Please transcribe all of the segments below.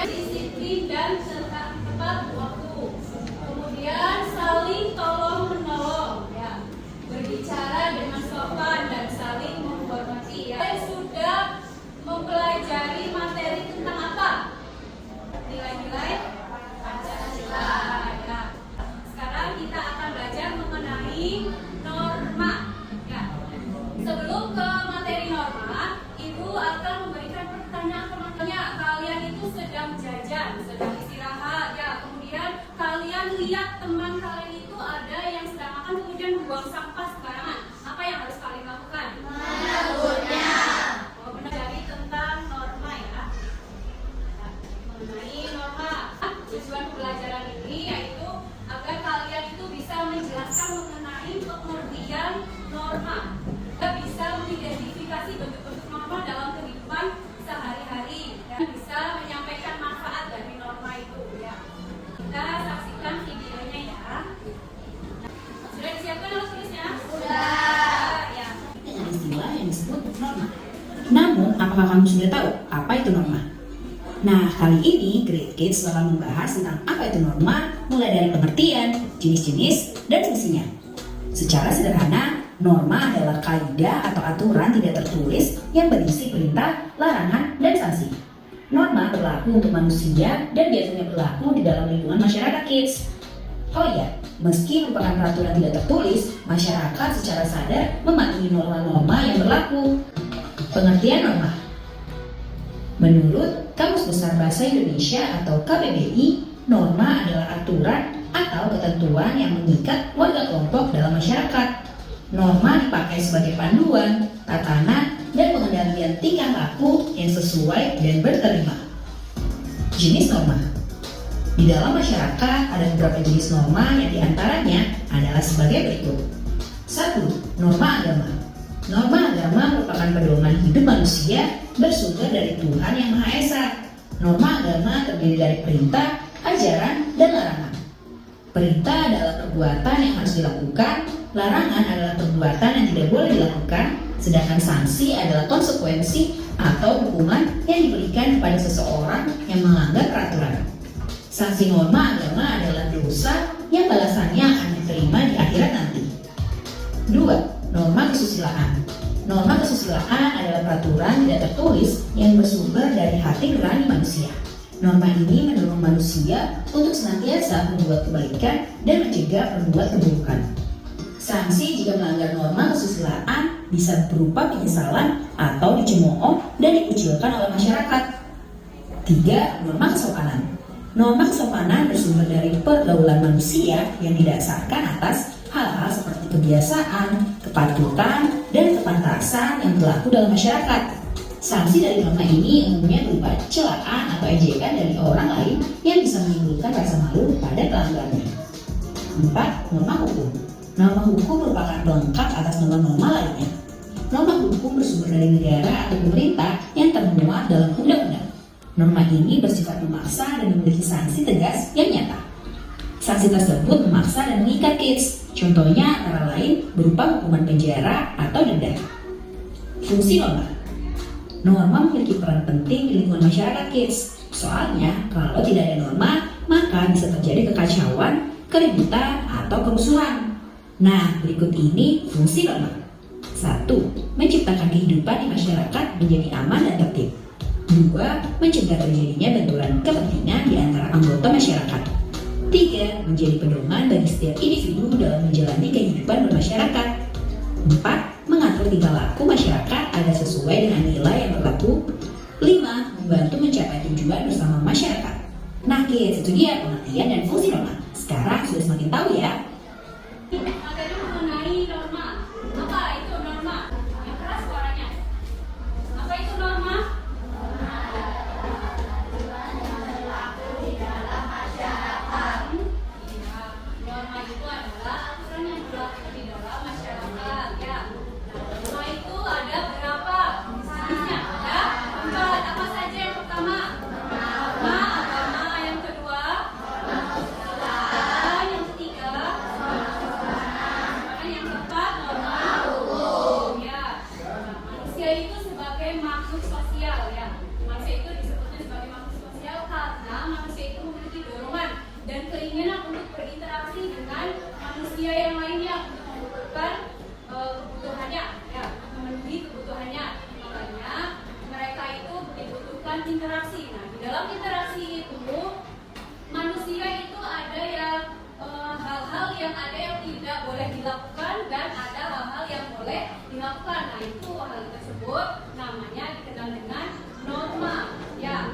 Disiplin dan tepat waktu. Kemudian saling tolong menolong, ya. Berbicara dengan sopan dan saling menghormati. Ya. Kalian sudah mempelajari materi tentang apa? Nilai-nilai Pancasila. Ya. Sekarang kita akan belajar mengenai norma. Ya. Sebelum ke materi norma, Ibu akan memberikan pertanyaan ke kalian itu sedang jajan, sedang istirahat, ya. Kemudian kalian lihat teman kalian itu ada yang sedang makan kemudian buang sampah sembarangan. Apa yang harus kalian lakukan? Menegurnya. Oh, menegari tentang norma, ya. Mengenai norma. Tujuan pembelajaran ini yaitu agar kalian itu bisa menjelaskan mengenai pengertian norma. Kita bisa mengidentifikasi bentuk-bentuk norma dalam kehidupan sehari-hari dan bisa menyampaikan manfaat dari norma itu, ya. Kita saksikan videonya, ya. Sudah disiapkan alat tulisnya? Sudah. Ya. Dengan istilah yang disebut norma. Namun, apakah kamu sudah tahu apa itu norma? Nah, kali ini Great Kids akan membahas tentang apa itu norma, mulai dari pengertian, jenis-jenis, dan fungsinya. Secara sederhana, norma adalah kaidah atau aturan tidak tertulis yang berisi perintah, larangan, dan sanksi. Norma berlaku untuk manusia dan biasanya berlaku di dalam lingkungan masyarakat kids. Oh iya, meski merupakan peraturan tidak tertulis, masyarakat secara sadar mematuhi norma-norma yang berlaku. Pengertian norma. Menurut Kamus Besar Bahasa Indonesia atau KBBI, norma adalah aturan atau ketentuan yang mengikat warga kelompok dalam masyarakat. Norma dipakai sebagai panduan, tatanan, dan pengendalian tingkah laku yang sesuai dan berterima. Jenis norma. Di dalam masyarakat ada beberapa jenis norma yang diantaranya adalah sebagai berikut. 1. Norma agama. Norma agama merupakan pedoman hidup manusia bersumber dari Tuhan Yang Maha Esa. Norma agama terdiri dari perintah, ajaran, dan larangan. Perintah adalah perbuatan yang harus dilakukan, larangan adalah perbuatan yang tidak boleh dilakukan, sedangkan sanksi adalah konsekuensi atau hukuman yang diberikan kepada seseorang yang melanggar peraturan. Sanksi norma agama adalah dosa yang balasannya akan diterima di akhirat nanti. 2. Norma kesusilaan. Norma kesusilaan adalah peraturan tidak tertulis yang bersumber dari hati nurani manusia. Norma ini mendorong manusia untuk senantiasa berbuat kebaikan dan mencegah berbuat keburukan. Sanksi jika melanggar norma kesusilaan bisa berupa penyesalan atau dicemooh dan dikucilkan oleh masyarakat. 3. Norma kesopanan. Norma kesopanan bersumber dari pergaulan manusia yang didasarkan atas hal-hal seperti kebiasaan, kepatutan, dan kepantasan yang berlaku dalam masyarakat. Sanksi dari norma ini umumnya berupa celaan atau ejekan dari orang lain yang bisa menimbulkan rasa malu pada pelanggarnya. 4. Norma hukum. Norma hukum merupakan pelengkap atas norma-norma lainnya. Norma hukum bersumber dari negara atau pemerintah yang termuat dalam undang-undang. Norma ini bersifat memaksa dan memiliki sanksi tegas yang nyata. Sanksi tersebut memaksa dan mengikat kids. Contohnya antara lain berupa hukuman penjara atau denda. Fungsi norma. Norma memiliki peran penting di lingkungan masyarakat kids. Soalnya kalau tidak ada norma, maka bisa terjadi kekacauan, keributan, atau kerusuhan. Nah, berikut ini fungsi norma. 1. Menciptakan kehidupan di masyarakat menjadi aman dan tertib. 2. Mencegah terjadinya benturan kepentingan di antara anggota masyarakat. 3. Menjadi pedoman bagi setiap individu dalam menjalani kehidupan bermasyarakat. 4. Mengatur tingkah laku masyarakat agar sesuai dengan nilai yang berlaku. 5. Membantu mencapai tujuan bersama masyarakat. Nah kids, itu dia pengertian dan fungsi norma. Sekarang sudah semakin tahu ya. Materi mengenai norma. Apa itu norma? Yang keras suaranya. Apa itu norma? Norma itu adalah aturan yang berlaku di dalam masyarakat, ya. Norma itu ada berapa jenisnya? Ada 4. Apa saja yang pertama? Norma agama. Yang kedua? Yang ketiga? Yang keempat? Norma hukum, ya. Manusia itu sebagai makhluk sosial, ya. Manusia itu disebutnya sebagai makhluk sosial karena manusia itu memiliki dorongan dan keinginan untuk berinteraksi dengan manusia yang lainnya untuk membutuhkan kebutuhannya, ya, memenuhi kebutuhannya. Makanya mereka itu dibutuhkan interaksi. Nah, di dalam interaksi itu manusia itu ada yang hal-hal yang ada yang tidak boleh dilakukan dan ada hal-hal yang boleh dilakukan. Nah, itu hal tersebut namanya dikenal dengan norma, ya.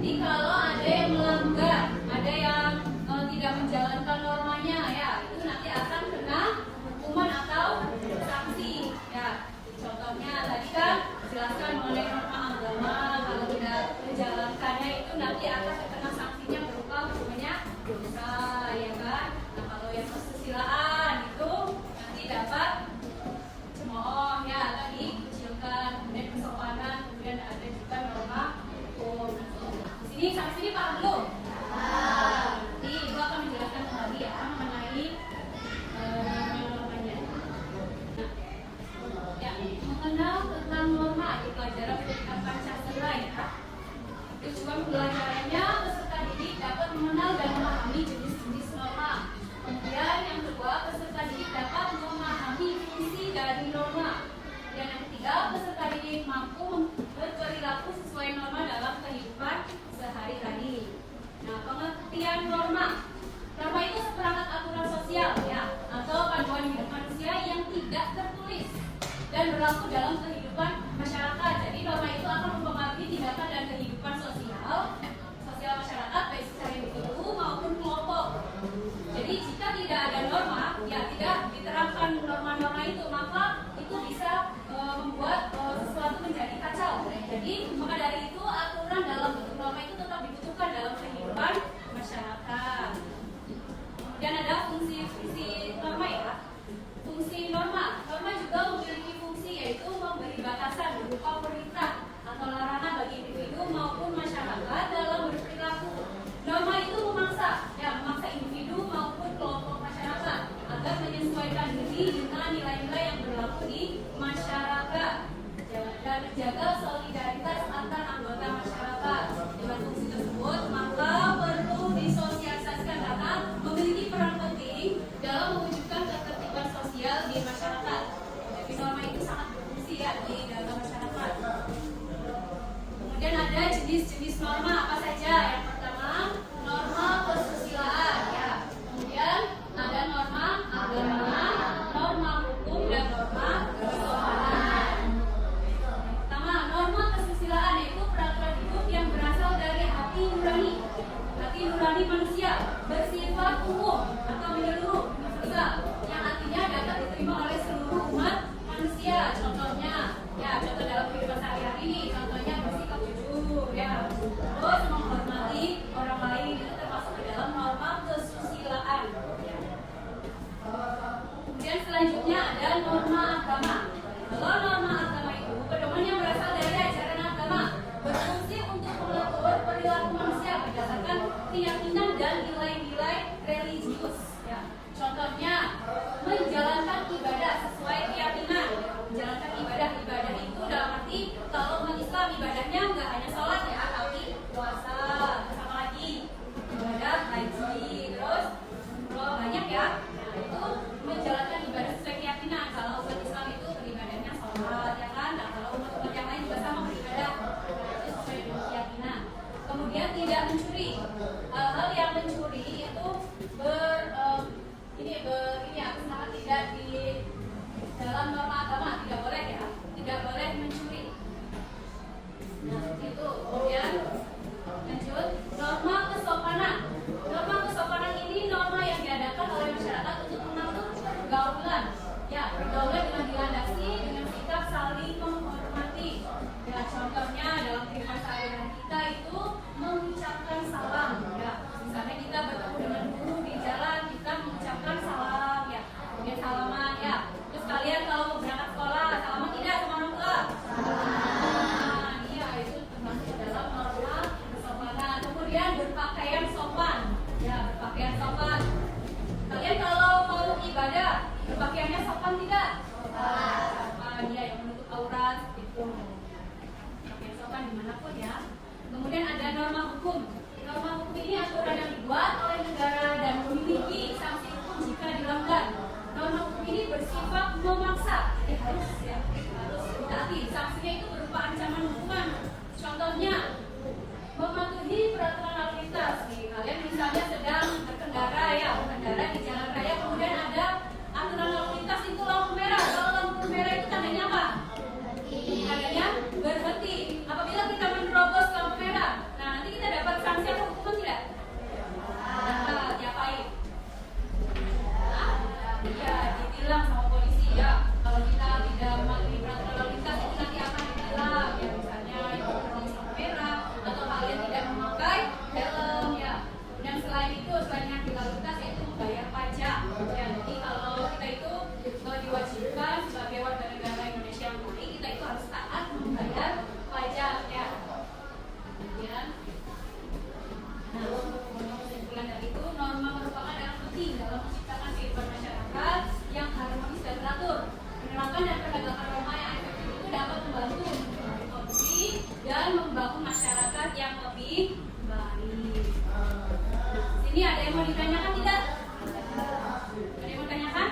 Jadi kalau ada yang melanggar, ada yang tidak menjalankan normanya, ya, itu nanti akan kena hukuman atau sanksi, ya. Contohnya tadi kan jelaskan mengenai norma agama, kalau tidak menjalankannya itu nanti akan terkena sanksinya berupa hukumannya dosa, ya kan. Nah, kalau yang kesusilaan itu nanti dapat cemooh, ya, tadi kecilkan, kemudian kesopanan, kemudian ada juga norma hukum. Di sini sampai sini paham belum? Nanti Ibu akan menjelaskan kembali ya mengenai normanya. Ya, mengenal tentang norma di pelajaran pendidikan Pancasila, ya. Tujuan pembelajarannya peserta didik dapat mengenal dan memahami jenis-jenis norma. Kemudian yang kedua, peserta didik dapat memahami fungsi dari norma. Dan yang ketiga, peserta didik mampu berperilaku sesuai norma dalam kehidupan sehari-hari. Nah, pengertian norma. Norma itu seperangkat aturan sosial, ya, atau panduan hidup manusia yang tidak tertulis dan berlaku dalam kehidupan masyarakat. Jadi norma itu akan mempengaruhi tindakan dan kehidupan sosial dan menjaga solidaritas antar anggota masyarakat. Dengan fungsi tersebut, maka perlu disosialisasikan karena memiliki peran penting dalam mewujudkan ketertiban sosial di masyarakat. Jadi norma itu sangat berfungsi ya di dalam masyarakat. Kemudian ada jenis-jenis norma apa saja? Yang pertama, norma kesusilaan ya. Kemudian ada norma agama, norma hukum, dan norma kesopanan. Pertama, norma kesusilaan yaitu peraturan hidup yang berasal dari hati nurani manusia, bersifat umum atau menyeluruh, universal, yang artinya dapat diterima oleh seluruh umat manusia. Contohnya, ya contoh dalam kehidupan sehari-hari ini, contohnya bersikap jujur, ya, terus menghormati orang lain, itu termasuk ke dalam norma kesusilaan. Ya. Kemudian selanjutnya ada norma agama. Kalau norma agama itu pedoman yang berasal dari ajaran agama, berfungsi untuk mengatur perilaku manusia berdasarkan keyakinan dan nilai-nilai religius. Ya. Contohnya, menjalankan ibadah sesuai keyakinan. Menjalankan ibadah itu dalam arti kalau umat Islam ibadahnya nggak hanya sholat ya, tapi puasa, sama lagi ibadah haji, terus banyak ya. Nah, itu menjalankan ibadah sesuai keyakinan. Kalau umat Islam itu beribadahnya sholat ya kan. Nah, kalau umat-umat yang lain juga sama beribadah, itu sesuai dengan keyakinan. Kemudian tidak mencuri. Hal-hal yang mencuri itu sangat tidak di dalam norma agama, tidak boleh ya, tidak boleh mencuri. Nah, itu. Kemudian lanjut, norma kesopanan. Norma kesopanan ini norma yang diadakan oleh masyarakat untuk mengatur pergaulan. Ya, pergaulan dengan dilandasi dengan sikap saling menghormati. Ya, contohnya dalam kehidupan sehari-hari kita itu mengucapkan salam. Ya, misalnya kita bertemu dengan guru di jalan, kita mengucapkan salam. Ya, kemudian salaman. Ya, terus kalian kalau berangkat sekolah salaman tidak sama orang tua? Salaman. Iya, itu termasuk dalam norma kesopanan. Kemudian berpakaian sopan. Ya, berpakaian sopan. Kalian kalau mau ibadah berpakaiannya sopan tidak? Sopan, ya, yang menutup aurat itu. Pakaian sopan dimanapun ya. Kemudian ada norma hukum. Norma hukum ini aturan yang dibuat oleh negara dan memiliki sanksi hukum jika dilanggar. Norma hukum ini bersifat memaksa. Harus ditaati. Sanksinya itu berupa ancaman hukuman. Contohnya, mematuhi peraturan lalu lintas. Kalian misalnya sedang berkendara di jalan raya, kemudian ada aturan lalu lintas itu lampu merah. Kalau lampu merah itu tandanya apa? Tandanya berhenti. Apabila kita menerobos lampu merah, nah nanti kita dapat sanksi atau hukuman tidak? Dapat, diapain? Iya, ditilang sama polisi ya. Kalau kita tidak mematuhi peraturan lalu lintas itu nanti akan ditilang. Ya misalnya itu berhenti lampu merah atau kalian tidak memakai helm ya. Dan selain itu, selain yang di lalu lintas yaitu membayar pajak. Ya, jadi kalau kita itu diwajibkan sebagai warga negara Indonesia yang baik, kita itu harus taat membayar pajak ya. Kemudian, nah untuk kesimpulan dari itu, norma merupakan yang penting dalam menciptakan kehidupan masyarakat yang harmonis dan teratur. Menerapkan dan penegakan norma yang efektif itu dapat membantu mengurangi korupsi dan membangun masyarakat yang lebih baik. Sini ada yang mau ditanyakan tidak? Ada yang mau tanyakan?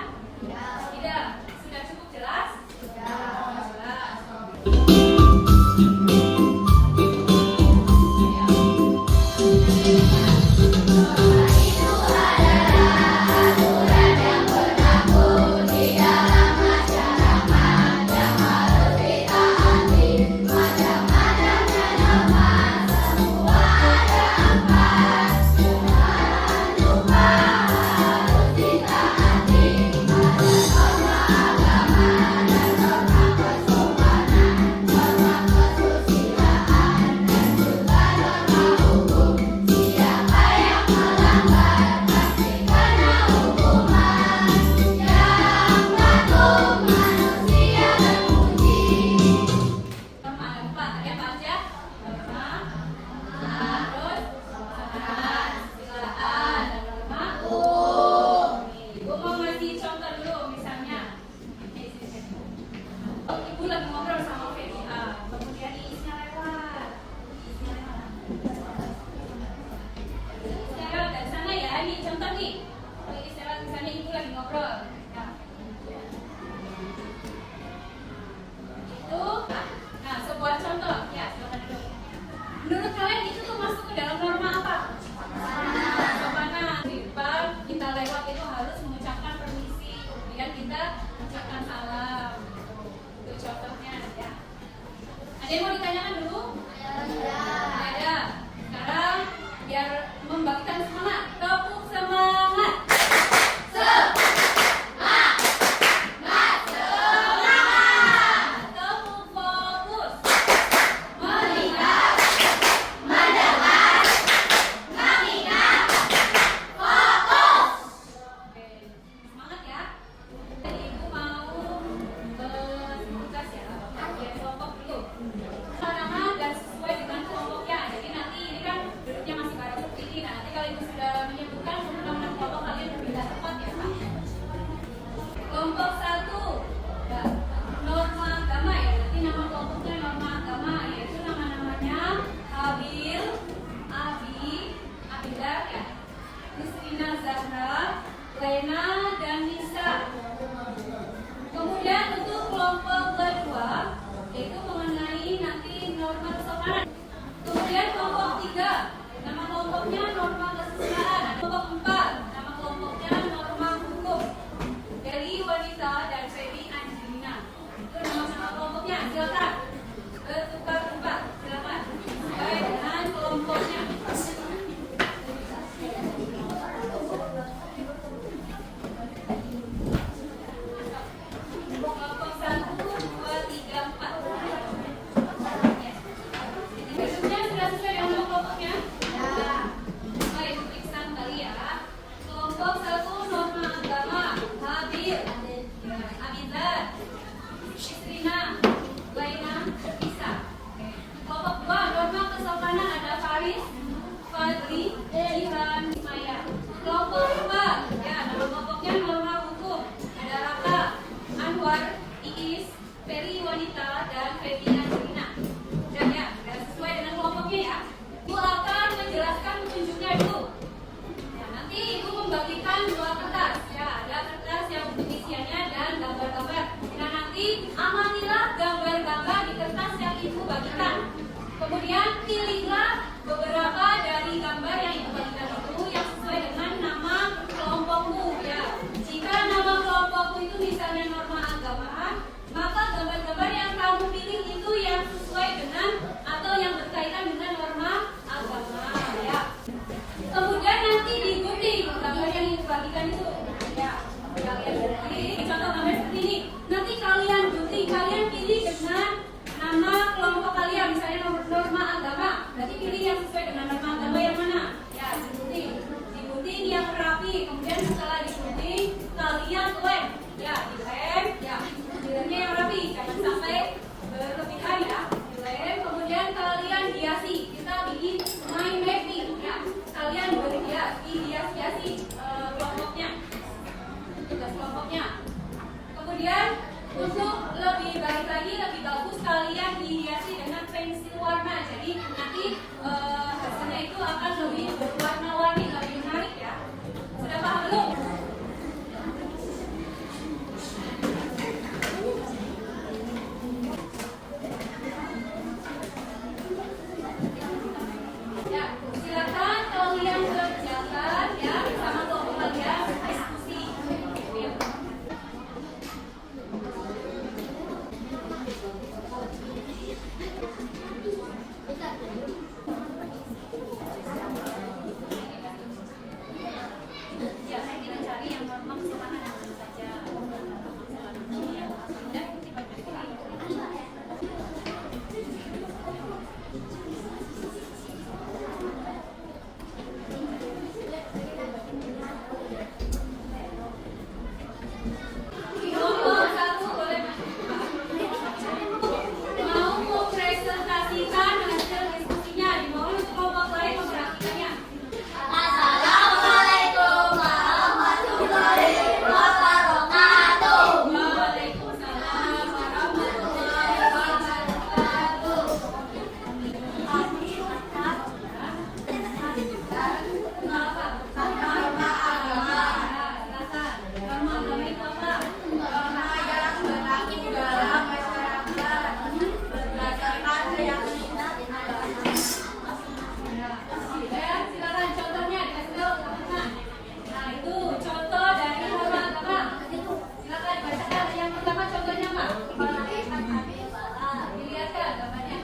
Tidak. Sudah cukup jelas? Jelas. Semua Ada yang mau ditanyakan dulu? Ada. Sekarang biar membangkitkan semangat, tepuk semangat. Tepuk fokus. Melihat, mendengar, mengingat, fokus. Oke, semangat ya. Jadi ibu mau tugas ya, bagian kelompok dulu. Nama dan sesuai dengan kelompoknya. Jadi nanti ini kan duduknya masih bareng seperti ini. Nah, nanti kalau ibu sudah menyebutkan nama kelompok kalian berpindah tempat ya Pak. Kelompok 1 ya, norma agama ya. Nanti nama kelompoknya norma agama, yaitu nama-namanya Habil, Abi, Abidah ya, Christina Zahra, Lena, dan Nisa. Kemudian untuk kelompok kedua yaitu mengenai nanti norma kesopanan. Kemudian kelompok 3, nama kelompoknya norma kesusilaan. Kelompok 4, nama kelompoknya norma hukum. Dari wanita dan Feby Angelina. Itu nama-nama kelompoknya. Silakan bertukar tempat. Silakan. Sesuai dengan kelompoknya. Kelompok 1, 2, 3, 4. Ya. Berikutnya sudah sesuai dengan kelompoknya? Ya. Baik, periksa kembali ya. Kelompok 1 norma agama, Habil, Abizar, Christina, Laina, Isa. Kelompok 2 norma kesopanan ada Faris, Fadli, Jihan, Maya. Kelompok 4 ya, nama kelompoknya norma hukum ada Raka, Anwar, Iis, Ferry wanita, dan Feby Angelina. Dan ya, sudah sesuai dengan kelompoknya ya. Ibu akan menjelaskan petunjuknya dulu. Ya, nanti ibu membagikan 2 kertas. Ya, ada kertas yang untuk isiannya dan gambar-gambar. Nah, nanti amatilah gambar-gambar di kertas yang ibu bagikan. Kemudian pilihlah beberapa dari gambar yang ibu bagikan itu yang sesuai dengan nama kelompokmu ya. Jika nama kelompokmu itu misalnya norma agama, maka gambar-gambar yang kamu pilih itu yang sesuai dengan atau yang berkaitan dengan norma agama ya. Kemudian nanti digunting gambar yang ibu bagikan itu ya. Kalian ini contoh gambar seperti ini. Nanti kalian gunting, kalian pilih dengan nama kelompok kalian, misalnya norma agama. Berarti pilih yang sesuai dengan norma agama yang mana? Ya, digunting. Digunting yang rapi. Kemudian setelah digunting, kalian lem. Ya, dilem. Ya, dilemnya yang rapi. Jangan sampai berlebihan ya. Dilem. Kemudian kalian hiasi. Kita bikin mind mapping. Ya, kalian hiasi kelompoknya. Tugas kelompoknya. Kemudian untuk lebih baik lagi, lebih bagus kalian dihiasi dengan pensil warna. Jadi nanti hasilnya itu akan lebih berwarna-warni, lebih menarik ya. Sudah paham belum? Ya, silakan kalian kerjakan ya sama kelompok kalian diskusi. Ya. Ya, kita cari yang norma kesopanan yang tentu saja. Kelompok 1 boleh mau mempresentasikan hasil diskusinya. Dimohon untuk kelompok lain memperhatikannya. Assalamualaikum warahmatullahi wabarakatuh. Waalaikumsalam warahmatullahi wabarakatuh. Kenapa? Norma agama. Silakan. Norma agama itu apa? Norma yang berlaku dalam masyarakat berdasarkan keyakinan agama. Ya, silakan contohnya dikasih tahu teman-teman. Nah, itu contoh dari norma agama. Silakan bacakan yang pertama contohnya apa? Dilihatkan gambarnya.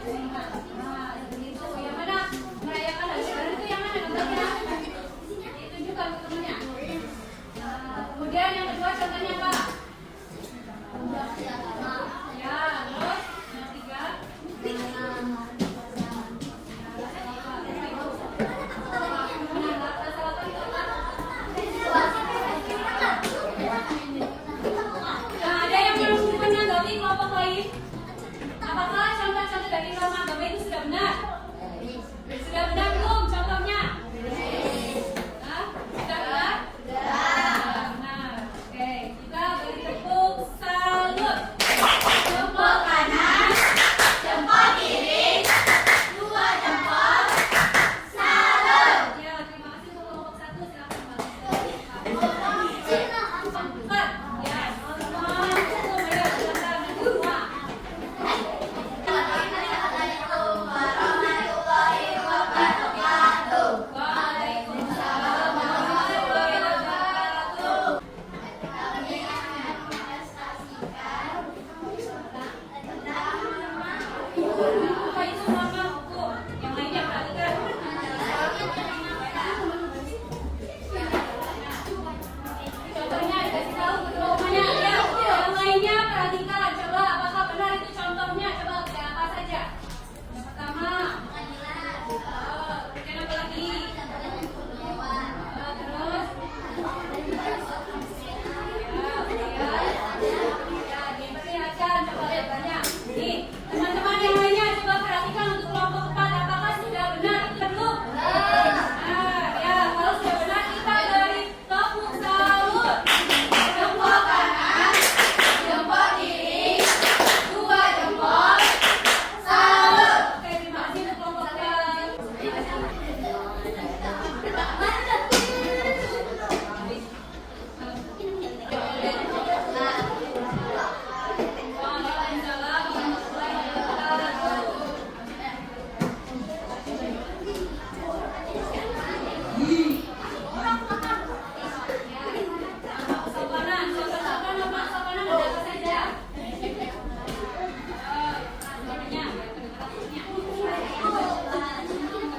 satunya.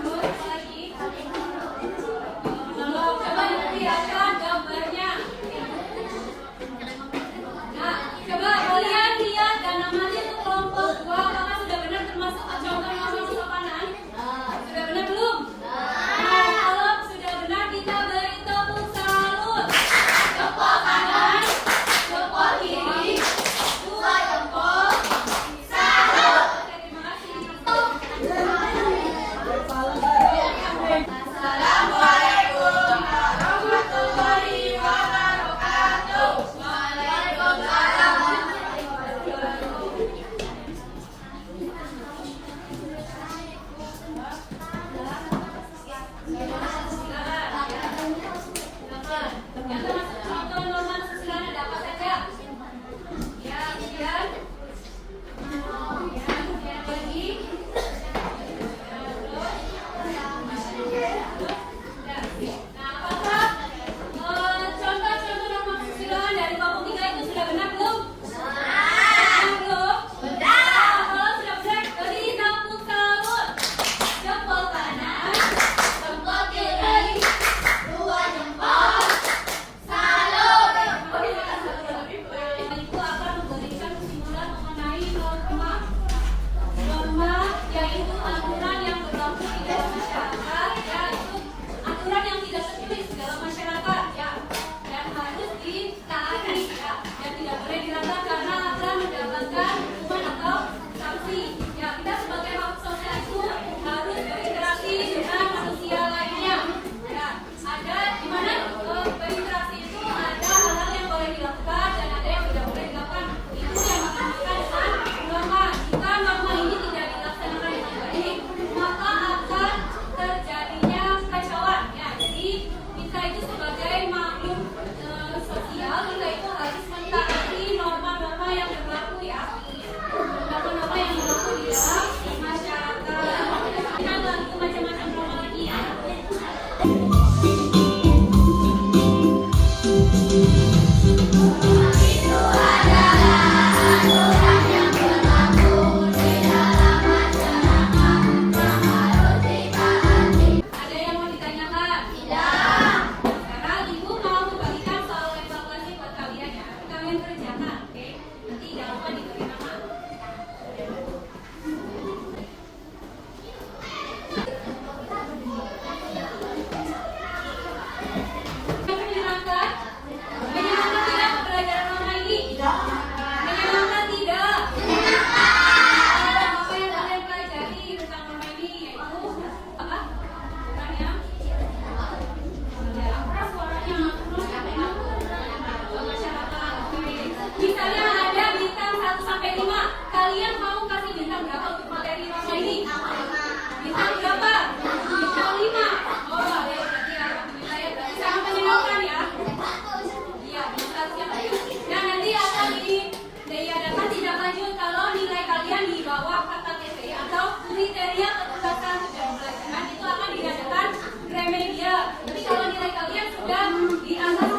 Terus apa lagi? Menolong. Coba diperlihatkan gambarnya. Nah, coba kalian lihat dan namanya itu kelompok 2. Apakah sudah benar termasuk contoh norma kesopanan? Sudah benar belum? Nah, kalau sudah benar kita beri tepuk salut. Jempol kanan, jempol kiri, 2 jempol, salut. Oke, terima kasih. Assalamualaikum warahmatullahi wabarakatuh. Waalaikumsalam warahmatullahi wabarakatuh. Yang termasuk contoh norma kesusilaan ada apa saja? Ya, kemudian lagi. Nah, apakah contoh-contoh norma kesusilaan dari kelompok 3 itu sudah benar belum? Belum? Nah, kalau sudah benar, beri tepuk salut. Jempol kanan, jempol kiri, 2 jempol, salut. Ibu akan memberikan kesimpulan mengenai norma yaitu aturan yang berlaku di dalam masyarakat, yaitu aturan yang tidak tertulis dalam masyarakat, ya, dan harus ditaati, ya, dan tidak boleh dilanggar karena akan mendapatkan hukuman atau sanksi. Ya, kita sebagai makhluk sosial itu harus berinteraksi dengan manusia lainnya. Ya, ada di mana berinteraksi itu ada hal-hal yang boleh dilakukan dan ada yang tidak boleh dilakukan. Itu yang dinamakan dengan norma. Jika norma ini tidak dilaksanakan dengan baik, maka akan terjadinya kekacauan. Ya, jadi kita itu sebagai makhluk sosial, kita itu harus mentaati norma-norma yang berlaku, ya. Norma-norma yang berlaku di dalam masyarakat. Kita lalu macam-macam norma lagi, ya. Itu adalah aturan yang berlaku di dalam masyarakat yang harus ditaati. Ada yang mau ditanyakan? Tidak. Sekarang ibu mau membagikan soal evaluasi buat kalian, ya. Kalian kerjakan, oke? Nanti jangan lupa diberi nama. Menyenangkan? Menyenangkan tidak pembelajaran norma ini? Menyenangkan tidak? Apa yang kalian pelajari tentang norma ini yaitu apa? Bukan yang apa suaranya masyarakat. Misalnya ada bintang 1 sampai 5. Kalian mau kasih bintang berapa untuk materi norma ini? Bintang berapa? Bintang 5. Oh, ya berarti alhamdulillah, ya, berarti sangat menyenangkan, ya. Iya, bintang siapa ya? Dan nanti akan diadakan tindak lanjut kalau nilai kalian di bawah KKTP atau kriteria ketuntasan tujuan pelajaran itu akan diadakan remedial. Tapi kalau nilai kalian sudah di atas